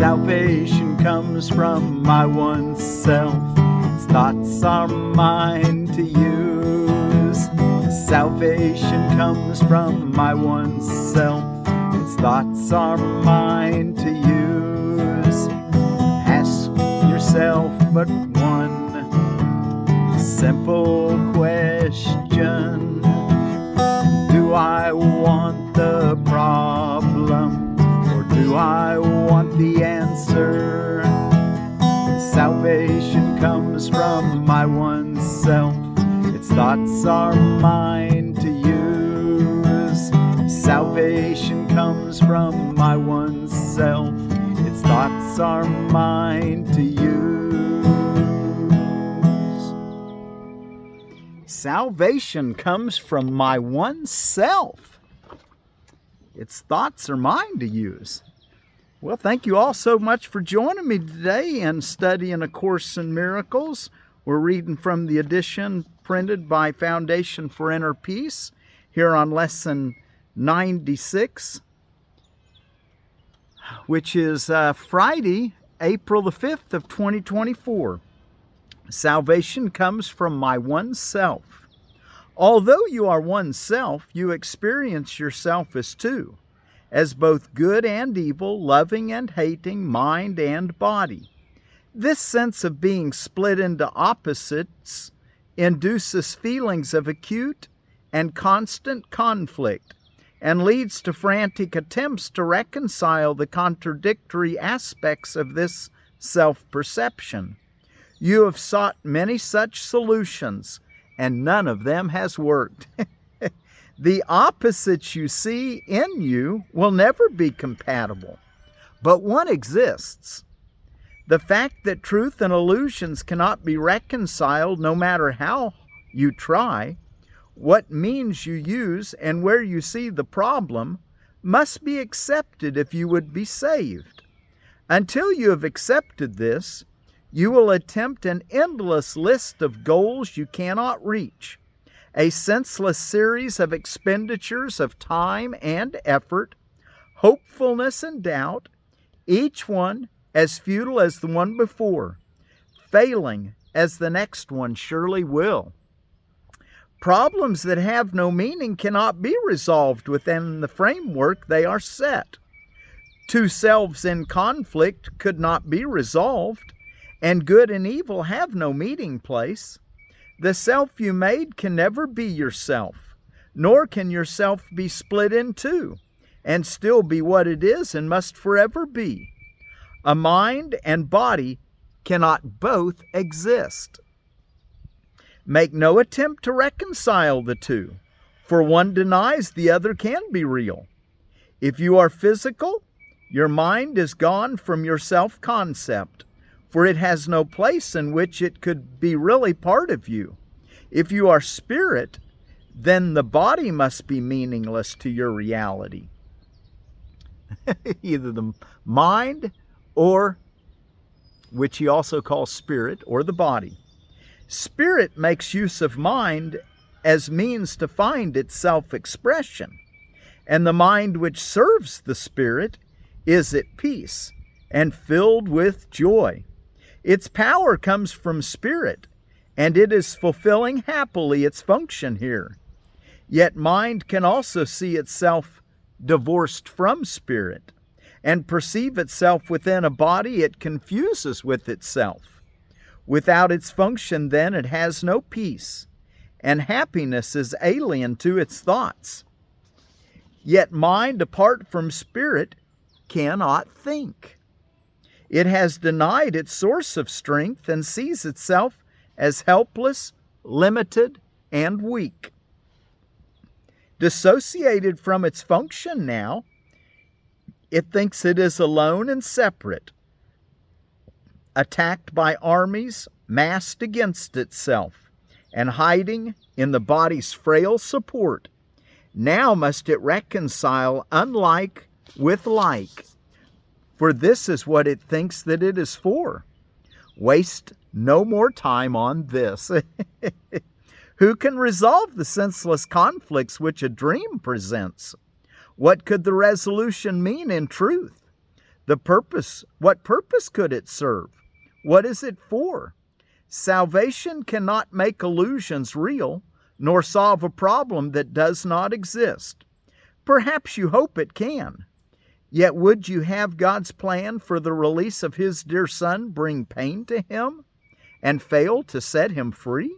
Salvation comes from my one self. Its thoughts are mine to use. Salvation comes from my one self. Its thoughts are mine to use. Ask yourself but one simple question. Do I want the problem, or do I want the answer? Salvation comes from my one self. Its thoughts are mine to use. Salvation comes from my one self. Its thoughts are mine to use. Salvation comes from my one self. Its thoughts are mine to use. Well, thank you all so much for joining me today and studying A Course in Miracles. We're reading from the edition printed by Foundation for Inner Peace here on Lesson 96, which is Friday, April the 5th of 2024. Salvation comes from my one self. Although you are one self, you experience yourself as two, as both good and evil, loving and hating, mind and body. This sense of being split into opposites induces feelings of acute and constant conflict and leads to frantic attempts to reconcile the contradictory aspects of this self-perception. You have sought many such solutions, and none of them has worked. The opposites you see in you will never be compatible, but one exists. The fact that truth and illusions cannot be reconciled no matter how you try, what means you use, and where you see the problem, must be accepted if you would be saved. Until you have accepted this, you will attempt an endless list of goals you cannot reach, a senseless series of expenditures of time and effort, hopefulness and doubt, each one as futile as the one before, failing as the next one surely will. Problems that have no meaning cannot be resolved within the framework they are set. Two selves in conflict could not be resolved, and good and evil have no meeting place. The self you made can never be yourself, nor can yourself be split in two, and still be what it is and must forever be. A mind and body cannot both exist. Make no attempt to reconcile the two, for one denies the other can be real. If you are physical, your mind is gone from your self-concept, for it has no place in which it could be really part of you. If you are spirit, then the body must be meaningless to your reality. Either the mind, or, which he also calls spirit, or the body. Spirit makes use of mind as means to find its self-expression, and the mind which serves the spirit is at peace and filled with joy. Its power comes from spirit, and it is fulfilling happily its function here. Yet mind can also see itself divorced from spirit, and perceive itself within a body it confuses with itself. Without its function, then, it has no peace, and happiness is alien to its thoughts. Yet mind, apart from spirit, cannot think. It has denied its source of strength and sees itself as helpless, limited, and weak. Dissociated from its function now, it thinks it is alone and separate, attacked by armies massed against itself, and hiding in the body's frail support. Now must it reconcile unlike with like, for this is what it thinks that it is for. Waste no more time on this. Who can resolve the senseless conflicts which a dream presents? What could the resolution mean in truth? What purpose could it serve? What is it for? Salvation cannot make illusions real, nor solve a problem that does not exist. Perhaps you hope it can. Yet would you have God's plan for the release of His dear Son bring pain to Him and fail to set Him free?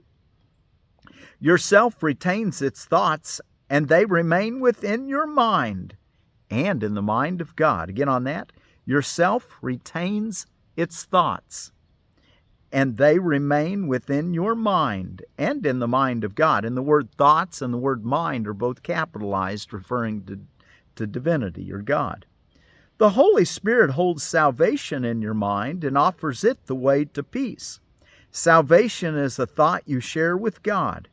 Your self retains its thoughts, and they remain within your mind and in the mind of God. Again on that, your self retains its thoughts, and they remain within your mind and in the mind of God. And the word thoughts and the word mind are both capitalized, referring to divinity or God. The Holy Spirit holds salvation in your mind and offers it the way to peace. Salvation is a thought you share with God,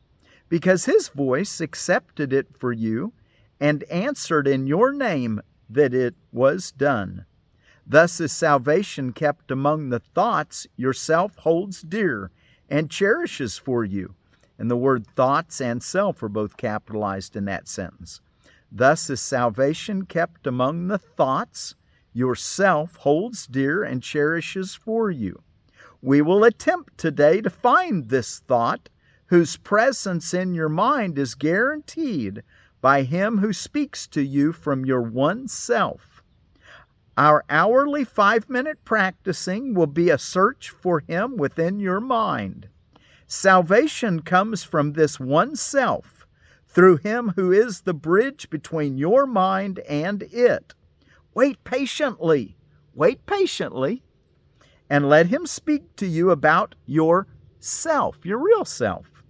because His voice accepted it for you and answered in your name that it was done. Thus is salvation kept among the thoughts yourself holds dear and cherishes for you. And the word thoughts and self are both capitalized in that sentence. Thus is salvation kept among the thoughts yourself holds dear and cherishes for you. We will attempt today to find this thought, whose presence in your mind is guaranteed by Him who speaks to you from your one self. Our hourly 5-minute practicing will be a search for Him within your mind. Salvation comes from this one self, through Him who is the bridge between your mind and it. Wait patiently, and let Him speak to you about yourself, your real self,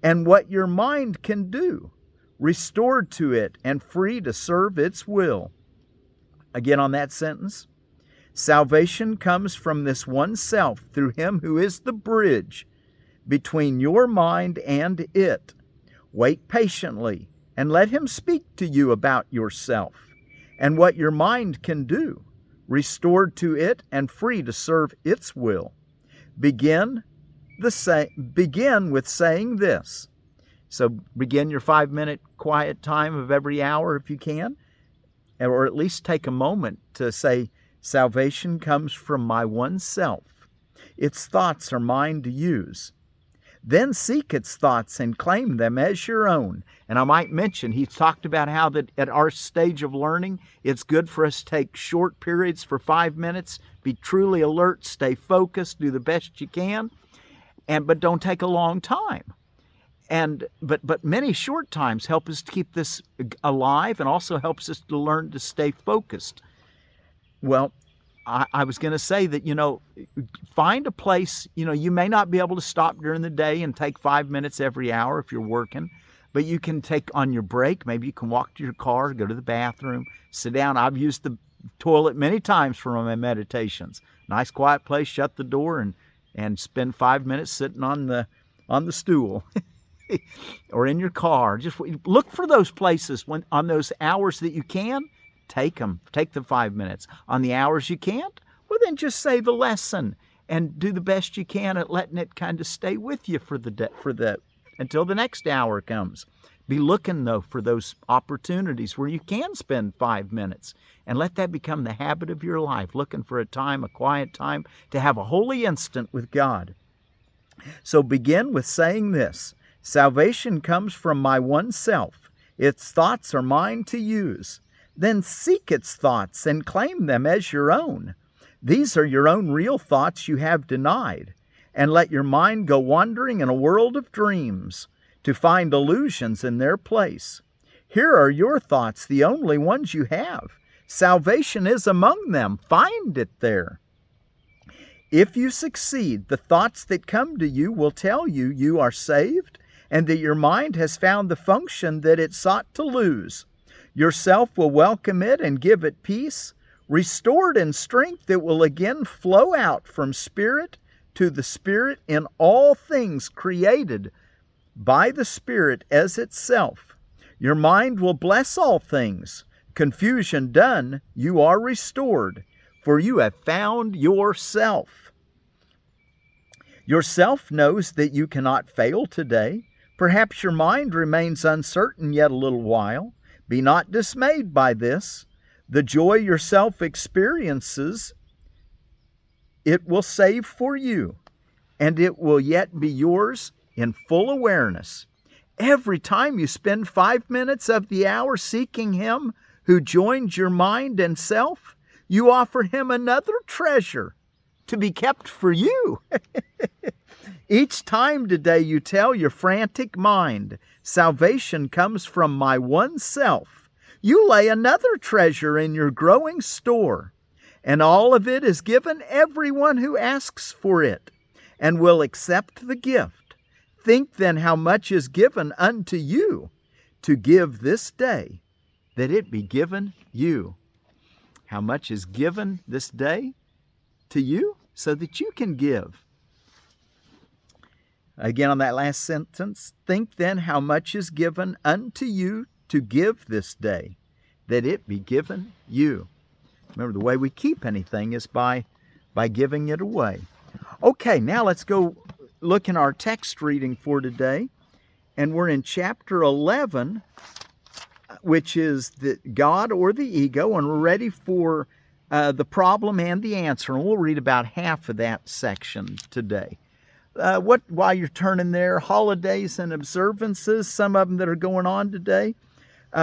and what your mind can do, restored to it and free to serve its will. Again on that sentence, salvation comes from this one self through Him who is the bridge between your mind and it. Wait patiently and let Him speak to you about yourself and what your mind can do, restored to it and free to serve its will. Begin with saying this. So begin your 5-minute quiet time of every hour if you can, or at least take a moment to say, salvation comes from my one self. Its thoughts are mine to use. Then seek its thoughts and claim them as your own. And I might mention, he's talked about how that at our stage of learning, it's good for us to take short periods for 5 minutes, be truly alert, stay focused, do the best you can, but don't take a long time. But many short times help us to keep this alive and also helps us to learn to stay focused. Well, I was going to say that, find a place, you may not be able to stop during the day and take 5 minutes every hour if you're working, but you can take on your break. Maybe you can walk to your car, go to the bathroom, sit down. I've used the toilet many times for my meditations. Nice quiet place, shut the door and spend 5 minutes sitting on the stool. Or in your car. Just look for those places on those hours that you can. Take them. Take the 5 minutes. On the hours you can't, well then just say the lesson and do the best you can at letting it kind of stay with you until the next hour comes. Be looking though for those opportunities where you can spend 5 minutes and let that become the habit of your life. Looking for a quiet time to have a holy instant with God. So begin with saying this. Salvation comes from my one self. Its thoughts are mine to use. Then seek its thoughts and claim them as your own. These are your own real thoughts you have denied. And let your mind go wandering in a world of dreams to find illusions in their place. Here are your thoughts, the only ones you have. Salvation is among them. Find it there. If you succeed, the thoughts that come to you will tell you you are saved and that your mind has found the function that it sought to lose. Yourself will welcome it and give it peace. Restored in strength, it will again flow out from spirit to the Spirit in all things created by the Spirit as itself. Your mind will bless all things. Confusion done, you are restored, for you have found yourself. Yourself knows that you cannot fail today. Perhaps your mind remains uncertain yet a little while. Be not dismayed by this. The joy yourself experiences, it will save for you, and it will yet be yours in full awareness. Every time you spend 5 minutes of the hour seeking Him who joins your mind and self, you offer Him another treasure to be kept for you. Each time today you tell your frantic mind, salvation comes from my one self, you lay another treasure in your growing store, and all of it is given everyone who asks for it and will accept the gift. Think then how much is given unto you to give this day, that it be given you. How much is given this day to you so that you can give. Again, on that last sentence, think then how much is given unto you to give this day, that it be given you. Remember, the way we keep anything is by giving it away. Okay, now let's go look in our text reading for today. And we're in chapter 11, which is the God or the ego, and we're ready for the problem and the answer. And we'll read about half of that section today. While you're turning there, holidays and observances, some of them that are going on today.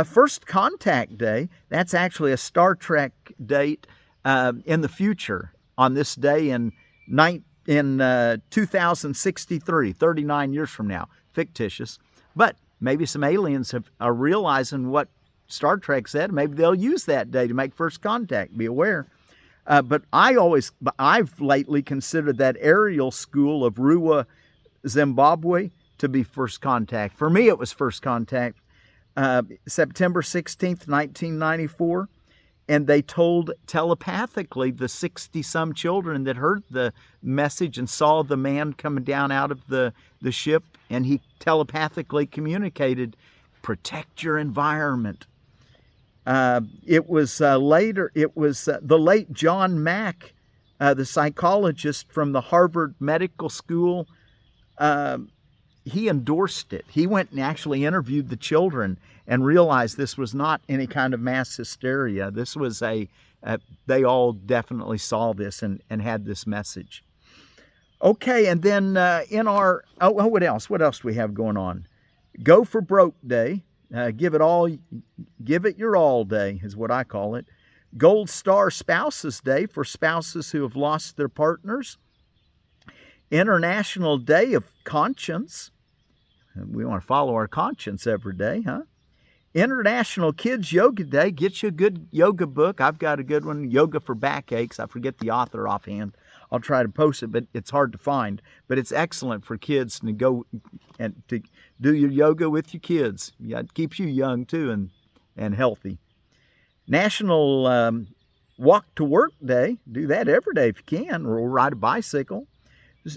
First Contact Day, that's actually a Star Trek date in the future on this day in 2063, 39 years from now. Fictitious. But maybe some aliens are realizing what Star Trek said. Maybe they'll use that day to make first contact. Be aware. But I've lately considered that aerial school of Rua, Zimbabwe, to be first contact. For me, it was first contact. September 16th, 1994. And they told telepathically the 60-some children that heard the message and saw the man coming down out of the ship, and he telepathically communicated, protect your environment. It was the late John Mack, the psychologist from the Harvard Medical School. He endorsed it. He went and actually interviewed the children and realized this was not any kind of mass hysteria. This was they all definitely saw this and had this message. Okay, and then what else? What else do we have going on? Go for Broke Day. Give it your all day is what I call it. Gold Star Spouses Day for spouses who have lost their partners. International Day of Conscience. We want to follow our conscience every day, huh? International Kids Yoga Day. Get you a good yoga book. I've got a good one, Yoga for Backaches. I forget the author offhand. I'll try to post it, but it's hard to find. But it's excellent for kids to go and to do your yoga with your kids. Yeah, it keeps you young too and healthy. National Walk to Work Day. Do that every day if you can, or ride a bicycle,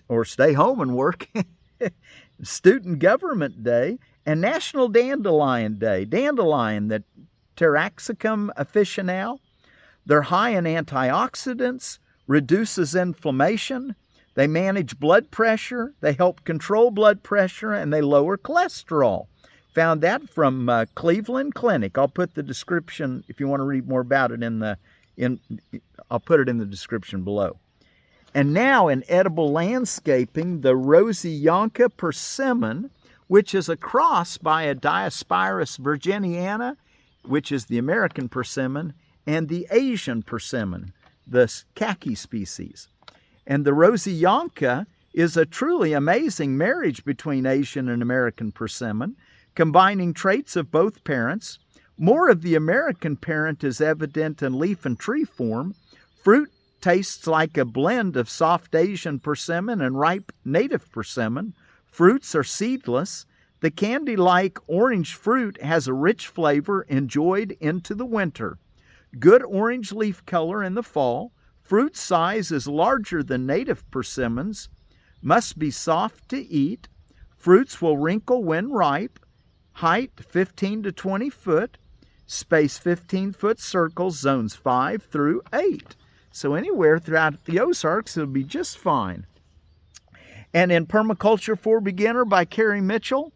or stay home and work. Student Government Day, and National Dandelion Day. Dandelion, the Taraxacum officinale. They're high in antioxidants, reduces inflammation, they manage blood pressure, they help control blood pressure, and they lower cholesterol. Found that from Cleveland Clinic. I'll put the description, if you want to read more about it, I'll put it in the description below. And now in edible landscaping, the Rosseyanka persimmon, which is a cross by a Diospyros virginiana, which is the American persimmon, and the Asian persimmon, the khaki species. And the Rosseyanka is a truly amazing marriage between Asian and American persimmon, combining traits of both parents. More of the American parent is evident in leaf and tree form. Fruit tastes like a blend of soft Asian persimmon and ripe native persimmon. Fruits are seedless. The candy-like orange fruit has a rich flavor enjoyed into the winter. Good orange leaf color in the fall. Fruit size is larger than native persimmons. Must be soft to eat. Fruits will wrinkle when ripe. Height 15 to 20 foot. Space 15-foot circles, zones 5 through 8. So anywhere throughout the Ozarks, it'll be just fine. And in Permaculture for Beginner by Carrie Mitchell,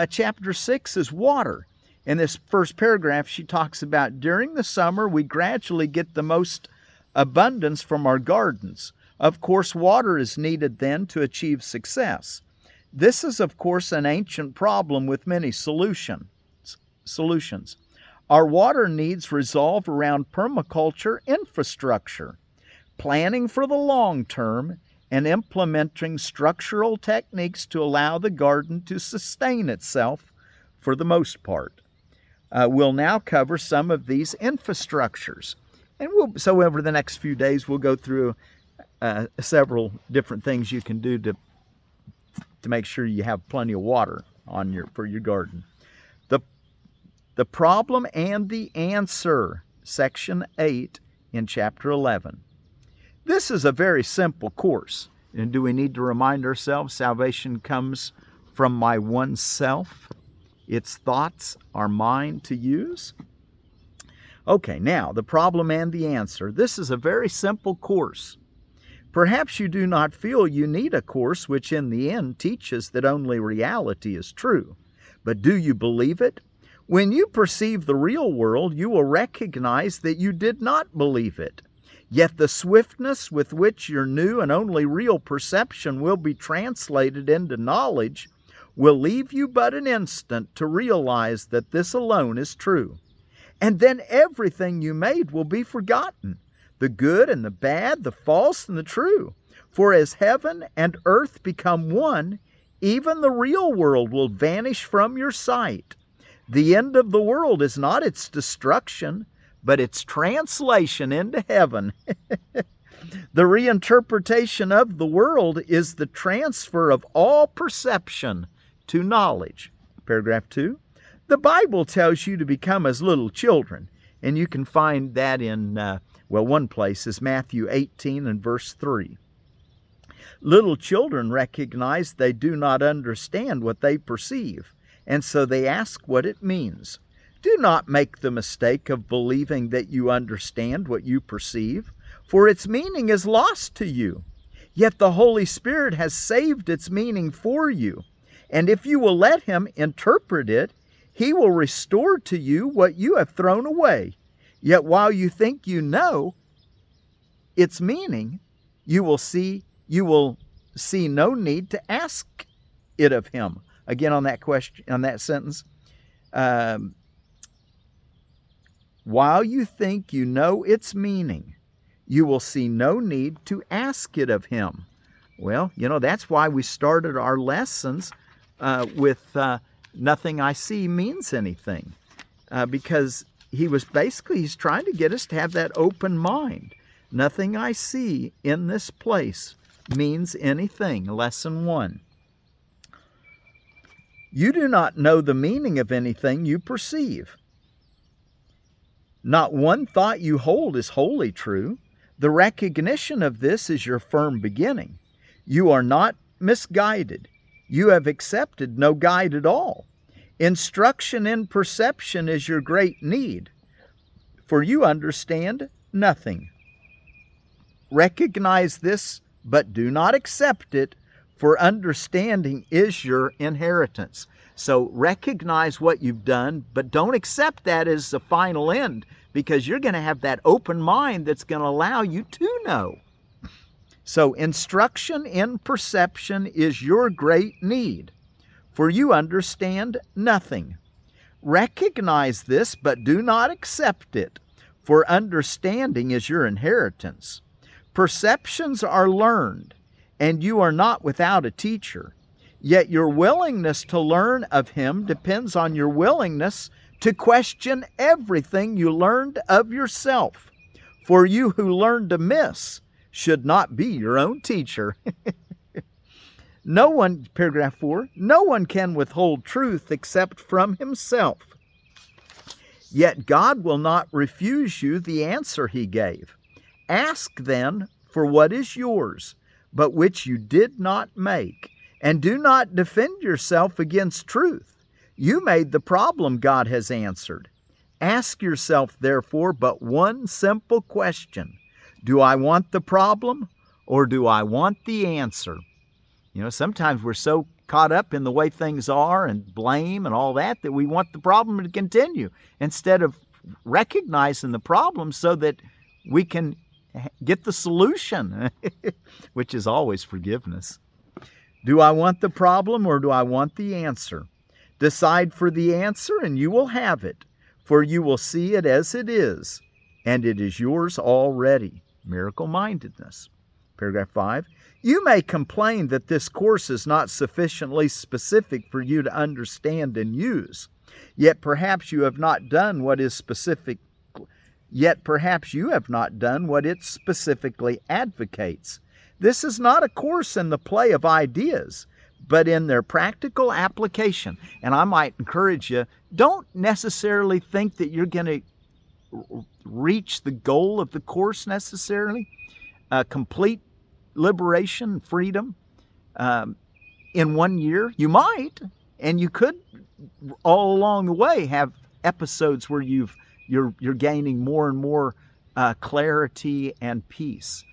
Chapter 6 is water. In this first paragraph, she talks about during the summer, we gradually get the most abundance from our gardens. Of course, water is needed then to achieve success. This is, of course, an ancient problem with many solutions. Our water needs revolve around permaculture infrastructure, planning for the long term, and implementing structural techniques to allow the garden to sustain itself for the most part. We'll now cover some of these infrastructures. And so over the next few days, we'll go through several different things you can do to make sure you have plenty of water for your garden. The problem and the answer, section 8 in chapter 11. This is a very simple course. And do we need to remind ourselves salvation comes from my one self? Its thoughts are mine to use. Okay, now the problem and the answer. This is a very simple course. Perhaps you do not feel you need a course which in the end teaches that only reality is true. But do you believe it? When you perceive the real world, you will recognize that you did not believe it. Yet the swiftness with which your new and only real perception will be translated into knowledge will leave you but an instant to realize that this alone is true. And then everything you made will be forgotten, the good and the bad, the false and the true. For as heaven and earth become one, even the real world will vanish from your sight. The end of the world is not its destruction, but its translation into heaven. The reinterpretation of the world is the transfer of all perception to knowledge. Paragraph 2. The Bible tells you to become as little children, and you can find that in, one place is Matthew 18 and verse 3. Little children recognize they do not understand what they perceive, and so they ask what it means. Do not make the mistake of believing that you understand what you perceive, for its meaning is lost to you. Yet the Holy Spirit has saved its meaning for you, and if you will let Him interpret it, He will restore to you what you have thrown away. Yet while you think you know its meaning, you will see no need to ask it of Him. Again, on that question, on that sentence, while you think you know its meaning, you will see no need to ask it of Him. Well, that's why we started our lessons with nothing I see means anything, because he's trying to get us to have that open mind. Nothing I see in this place means anything. Lesson 1. You do not know the meaning of anything you perceive. Not one thought you hold is wholly true. The recognition of this is your firm beginning. You are not misguided. You have accepted no guide at all. Instruction in perception is your great need, for you understand nothing. Recognize this, but do not accept it, for understanding is your inheritance. So recognize what you've done, but don't accept that as the final end, because you're going to have that open mind that's going to allow you to know. So instruction in perception is your great need, for you understand nothing. Recognize this, but do not accept it, for understanding is your inheritance. Perceptions are learned, and you are not without a teacher. Yet your willingness to learn of Him depends on your willingness to question everything you learned of yourself. For you who learned amiss should not be your own teacher. No one, paragraph 4, no one can withhold truth except from himself. Yet God will not refuse you the answer He gave. Ask then for what is yours, but which you did not make, and do not defend yourself against truth. You made the problem God has answered. Ask yourself, therefore, but one simple question. Do I want the problem, or do I want the answer? Sometimes we're so caught up in the way things are and blame and all that we want the problem to continue instead of recognizing the problem so that we can get the solution, which is always forgiveness. Do I want the problem or do I want the answer? Decide for the answer and you will have it, for you will see it as it is, and it is yours already. Miracle-mindedness. Paragraph 5. You may complain that this course is not sufficiently specific for you to understand and use, yet perhaps you have not done what it specifically advocates. This is not a course in the play of ideas, but in their practical application. And I might encourage you, don't necessarily think that you're going to reach the goal of the course necessarily, complete liberation, freedom, in 1 year. You might, and you could all along the way have episodes where you're gaining more and more clarity and peace.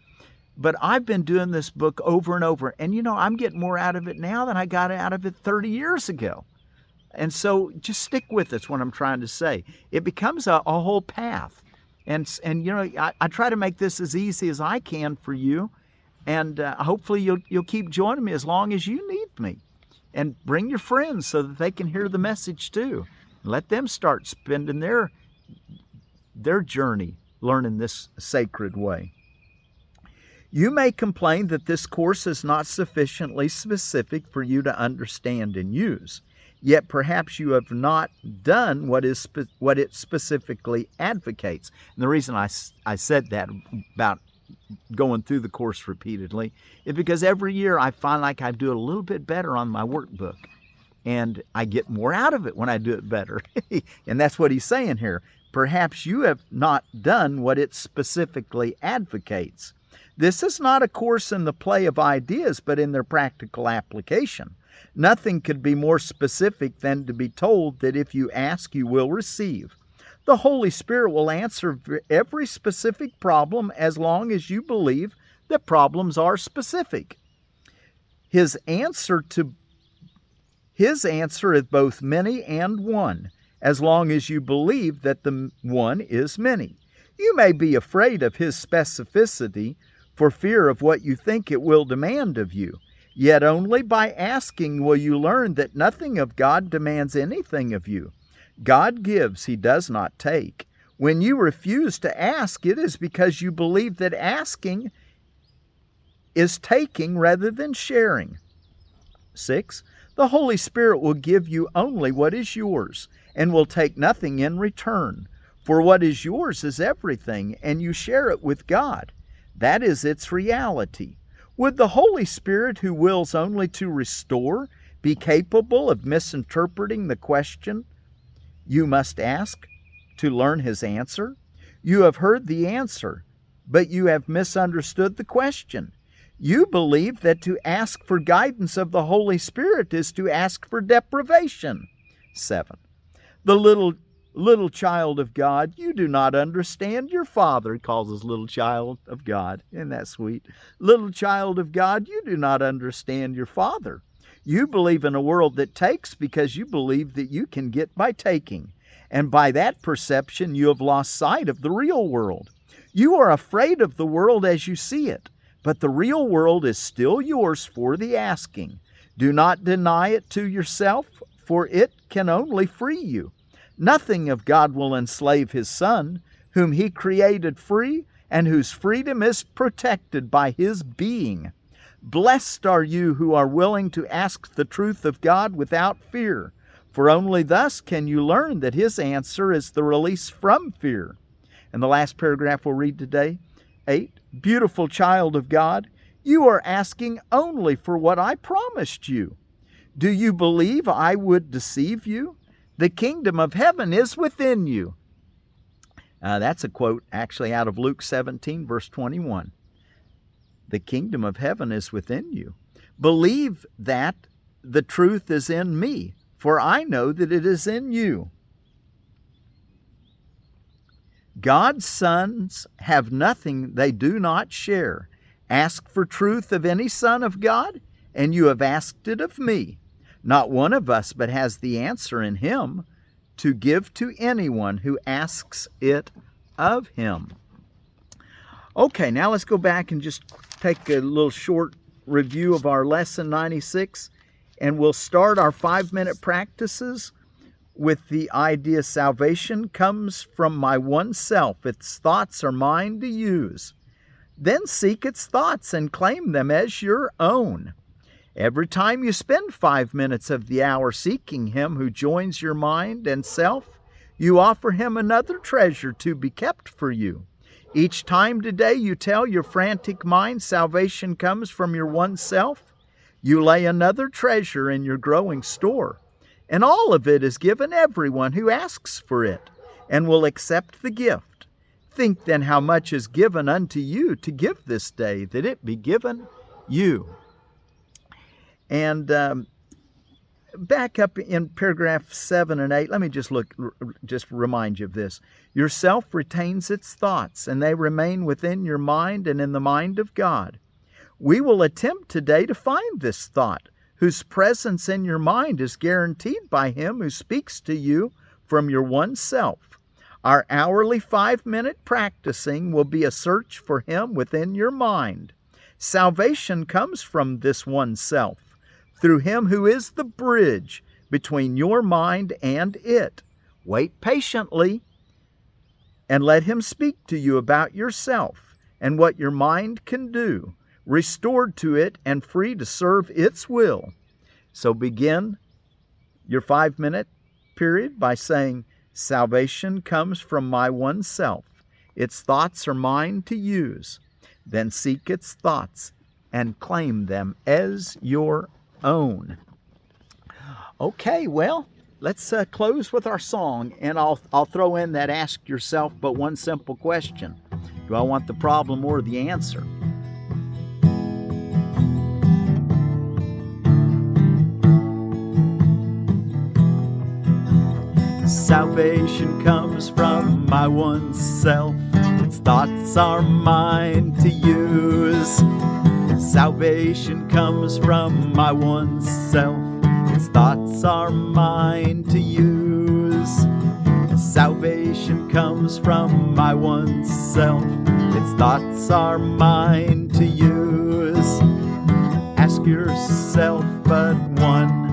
But I've been doing this book over and over, and I'm getting more out of it now than I got out of it 30 years ago. And so just stick with it, is what I'm trying to say. It becomes a whole path. And I try to make this as easy as I can for you. And hopefully you'll keep joining me as long as you need me. And bring your friends so that they can hear the message too. Let them start spending their journey learning this sacred way. You may complain that this course is not sufficiently specific for you to understand and use, yet perhaps you have not done what it specifically advocates. And the reason I said that about going through the course repeatedly is because every year I find like I do a little bit better on my workbook, and I get more out of it when I do it better. And that's what he's saying here. Perhaps you have not done what it specifically advocates. This is not a course in the play of ideas, but in their practical application. Nothing could be more specific than to be told that if you ask, you will receive. The Holy Spirit will answer every specific problem as long as you believe that problems are specific. His answer is both many and one, as long as you believe that the one is many. You may be afraid of his specificity for fear of what you think it will demand of you. Yet only by asking will you learn that nothing of God demands anything of you. God gives, he does not take. When you refuse to ask, it is because you believe that asking is taking rather than sharing. 6. The Holy Spirit will give you only what is yours and will take nothing in return. For what is yours is everything, and you share it with God. That is its reality. Would the Holy Spirit, who wills only to restore, be capable of misinterpreting the question you must ask to learn his answer? You have heard the answer, but you have misunderstood the question. You believe that to ask for guidance of the Holy Spirit is to ask for deprivation. 7. The little child of God, you do not understand your Father. He calls us little child of God. Isn't that sweet? Little child of God, you do not understand your Father. You believe in a world that takes because you believe that you can get by taking. And by that perception, you have lost sight of the real world. You are afraid of the world as you see it, but the real world is still yours for the asking. Do not deny it to yourself, for it can only free you. Nothing of God will enslave his Son, whom he created free and whose freedom is protected by his being. Blessed are you who are willing to ask the truth of God without fear, for only thus can you learn that his answer is the release from fear. And the last paragraph we'll read today, 8. Beautiful child of God, you are asking only for what I promised you. Do you believe I would deceive you? The kingdom of heaven is within you. That's a quote actually out of Luke 17, verse 21. The kingdom of heaven is within you. Believe that the truth is in me, for I know that it is in you. God's sons have nothing they do not share. Ask for truth of any son of God, and you have asked it of me. Not one of us but has the answer in him to give to anyone who asks it of him. Okay, now let's go back and just take a little short review of our lesson 96, and we'll start our 5-minute practices with the idea salvation comes from my one self. Its thoughts are mine to use. Then seek its thoughts and claim them as your own. Every time you spend 5 minutes of the hour seeking him who joins your mind and self, you offer him another treasure to be kept for you. Each time today you tell your frantic mind salvation comes from your one self, you lay another treasure in your growing store, and all of it is given everyone who asks for it and will accept the gift. Think then how much is given unto you to give this day, that it be given you. And back up in paragraph 7 and 8, let me just remind you of this. Your self retains its thoughts, and they remain within your mind and in the mind of God. We will attempt today to find this thought, whose presence in your mind is guaranteed by him who speaks to you from your one self. Our hourly 5-minute practicing will be a search for him within your mind. Salvation comes from this one self, through him who is the bridge between your mind and it. Wait patiently and let him speak to you about yourself and what your mind can do, restored to it and free to serve its will. So begin your 5-minute period by saying, salvation comes from my one self. Its thoughts are mine to use. Then seek its thoughts and claim them as your own. Okay, well, let's close with our song, and I'll throw in that ask yourself but one simple question. Do I want the problem or the answer? Salvation comes from my one self. Its thoughts are mine to use. Salvation comes from my one self. Its thoughts are mine to use. Salvation comes from my one self. Its thoughts are mine to use. Ask yourself but one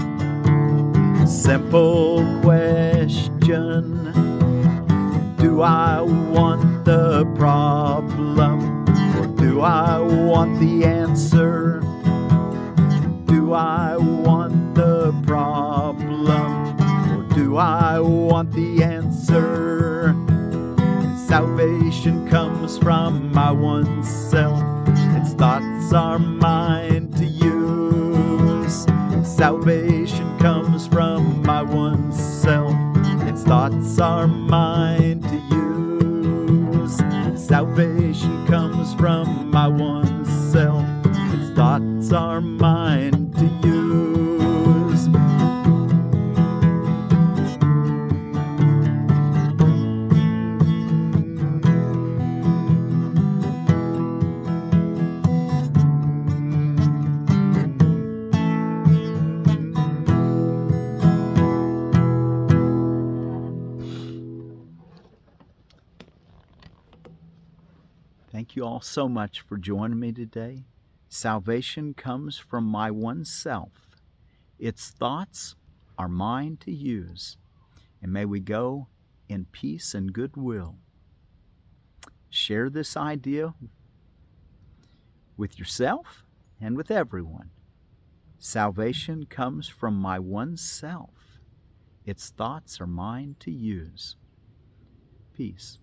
simple question. Do I want the problem, or do I want the answer? Do I want the problem, or do I want the answer? Salvation comes from my one self. Its thoughts are mine to use. Salvation comes from my one self. Its thoughts are mine to use. Salvation comes from my one self. Its thoughts are mine to use. Thank you all so much for joining me today. Salvation comes from my one self. Its thoughts are mine to use. And may we go in peace and goodwill. Share this idea with yourself and with everyone. Salvation comes from my one self. Its thoughts are mine to use. Peace.